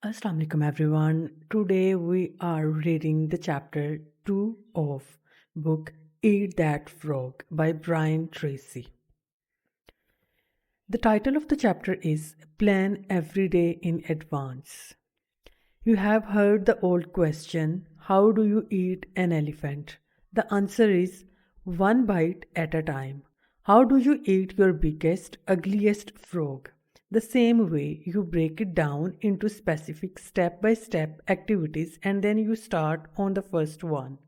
Assalamu alaikum everyone. Today we are reading the chapter 2 of book Eat That Frog by Brian Tracy. The title of the chapter is Plan Every Day in Advance. You have heard the old question, how do you eat an elephant? The answer is one bite at a time. How do you eat your biggest, ugliest frog? The same way you break it down into specific step by step activities and then you start on the first one.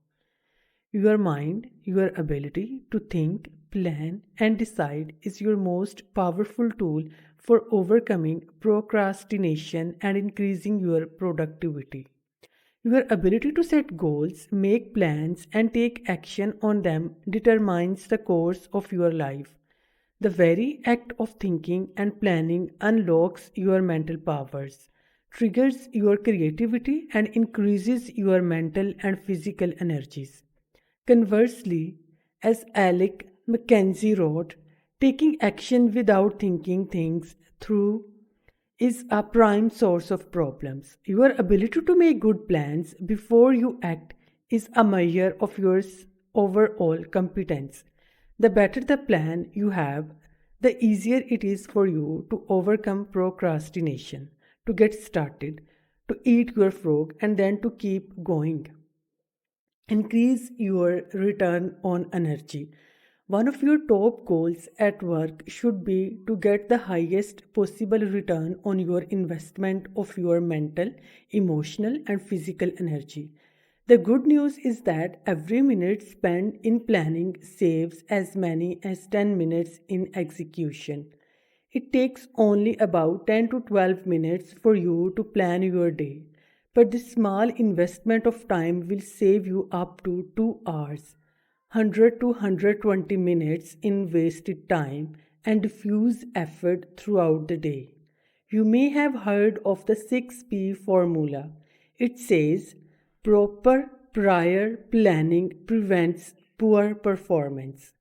Your mind, your ability to think, plan, and decide is your most powerful tool for overcoming procrastination and increasing your productivity. Your ability to set goals, make plans, and take action on them determines the course of your life. The very act of thinking and planning unlocks your mental powers, triggers your creativity, and increases your mental and physical energies. Conversely, as Alec Mackenzie wrote, taking action without thinking things through is a prime source of problems. Your ability to make good plans before you act is a measure of your overall competence. The better the plan you have, the easier it is for you to overcome procrastination, to get started, to eat your frog, and then to keep going. Increase your return on energy. One of your top goals at work should be to get the highest possible return on your investment of your mental, emotional, and physical energy. The good news is that every minute spent in planning saves as many as 10 minutes in execution. It takes only about 10 to 12 minutes for you to plan your day, but this small investment of time will save you up to 2 hours, 100 to 120 minutes in wasted time, and diffuse effort throughout the day. You may have heard of the 6P formula. It says proper prior planning prevents poor performance.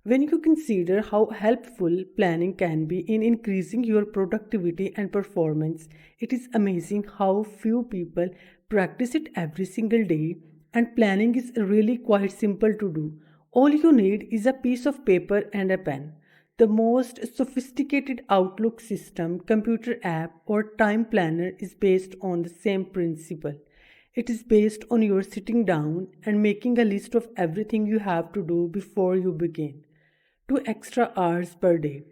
When you consider how helpful planning can be in increasing your productivity and performance, it is amazing how few people practice it every single day, and planning is really quite simple to do. All you need is a piece of paper and a pen. The most sophisticated Outlook system, computer app, or time planner is based on the same principle. It is based on your sitting down and making a list of everything you have to do before you begin. 2 extra hours per day.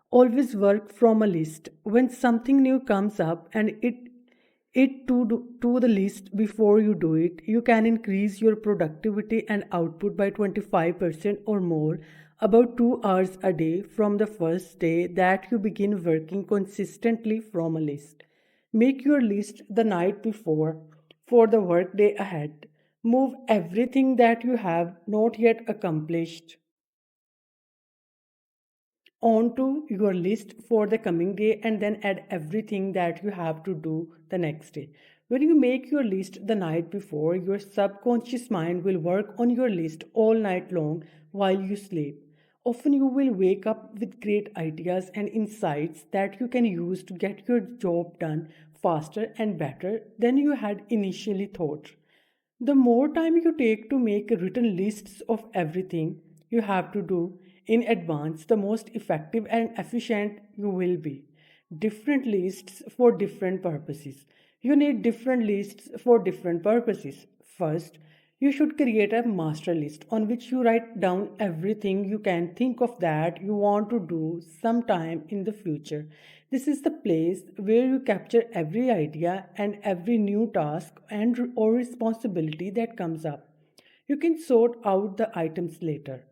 Always work from a list. When something new comes up and to the list before you do it, you can increase your productivity and output by 25% or more, about 2 hours a day from the first day that you begin working consistently from a list. Make your list the night before for the workday ahead. Move everything that you have not yet accomplished onto your list for the coming day and then add everything that you have to do the next day. When you make your list the night before, your subconscious mind will work on your list all night long while you sleep. Often you will wake up with great ideas and insights that you can use to get your job done faster and better than you had initially thought. The more time you take to make written lists of everything you have to do in advance, the most effective and efficient you will be. Different lists for different purposes. You need different lists for different purposes. First, you should create a master list on which you write down everything you can think of that you want to do sometime in the future. This is the place where you capture every idea and every new task and or responsibility that comes up. You can sort out the items later.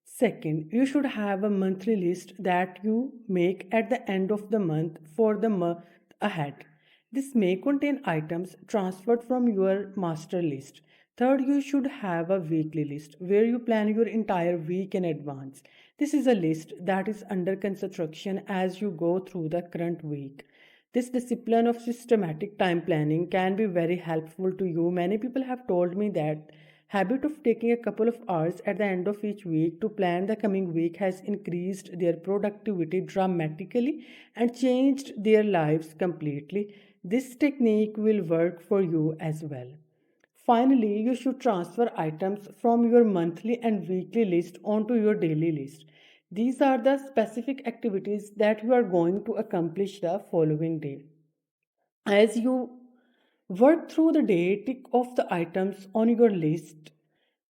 Second, you should have a monthly list that you make at the end of the month for the month ahead. This may contain items transferred from your master list. Third, you should have a weekly list where you plan your entire week in advance. This is a list that is under construction as you go through the current week. This discipline of systematic time planning can be very helpful to you. Many people have told me that habit of taking a couple of hours at the end of each week to plan the coming week has increased their productivity dramatically and changed their lives completely. This technique will work for you as well. Finally, you should transfer items from your monthly and weekly list onto your daily list. These are the specific activities that you are going to accomplish the following day. As you work through the day, tick off the items on your list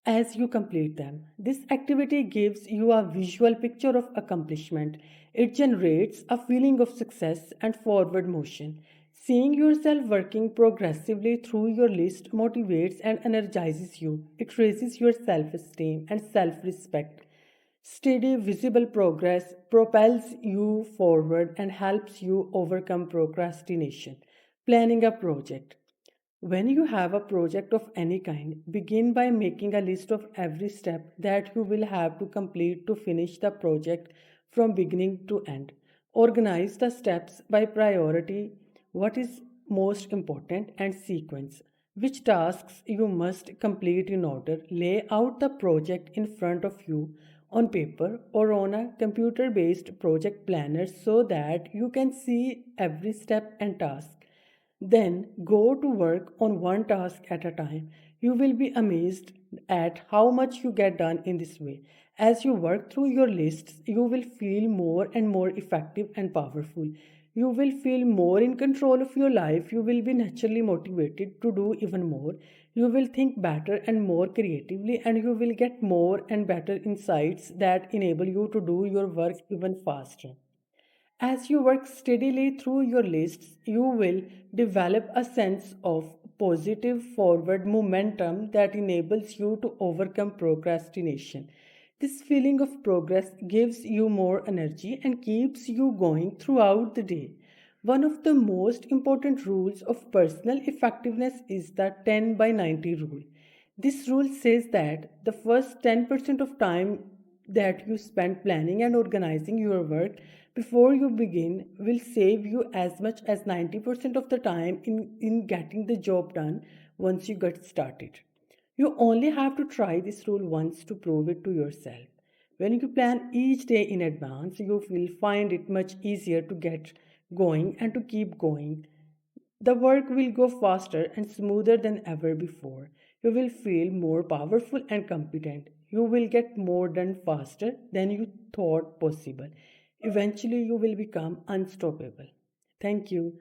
as you complete them. This activity gives you a visual picture of accomplishment. It generates a feeling of success and forward motion. Seeing yourself working progressively through your list motivates and energizes you. It raises your self esteem and self respect. Steady, visible progress propels you forward and helps you overcome procrastination. Planning a project. When you have a project of any kind, begin by making a list of every step that you will have to complete to finish the project from beginning to end. Organize the steps by priority, what is most important, and sequence. Which tasks you must complete in order. Lay out the project in front of you on paper or on a computer based project planner so that you can see every step and task. Then go to work on one task at a time. You will be amazed at how much you get done in this way. As you work through your lists, you will feel more and more effective and powerful. You will feel more in control of your life. You will be naturally motivated to do even more. You will think better and more creatively, and you will get more and better insights that enable you to do your work even faster. As you work steadily through your lists, you will develop a sense of positive forward momentum that enables you to overcome procrastination. This feeling of progress gives you more energy and keeps you going throughout the day. One of the most important rules of personal effectiveness is the 10 by 90 rule. This rule says that the first 10% of time that you spend planning and organizing your work before you begin will save you as much as 90% of the time in getting the job done once you get started. You only have to try this rule once to prove it to yourself. When you plan each day in advance, you will find it much easier to get going and to keep going. The work will go faster and smoother than ever before. You will feel more powerful and competent. You will get more done faster than you thought possible. Eventually, you will become unstoppable. Thank you.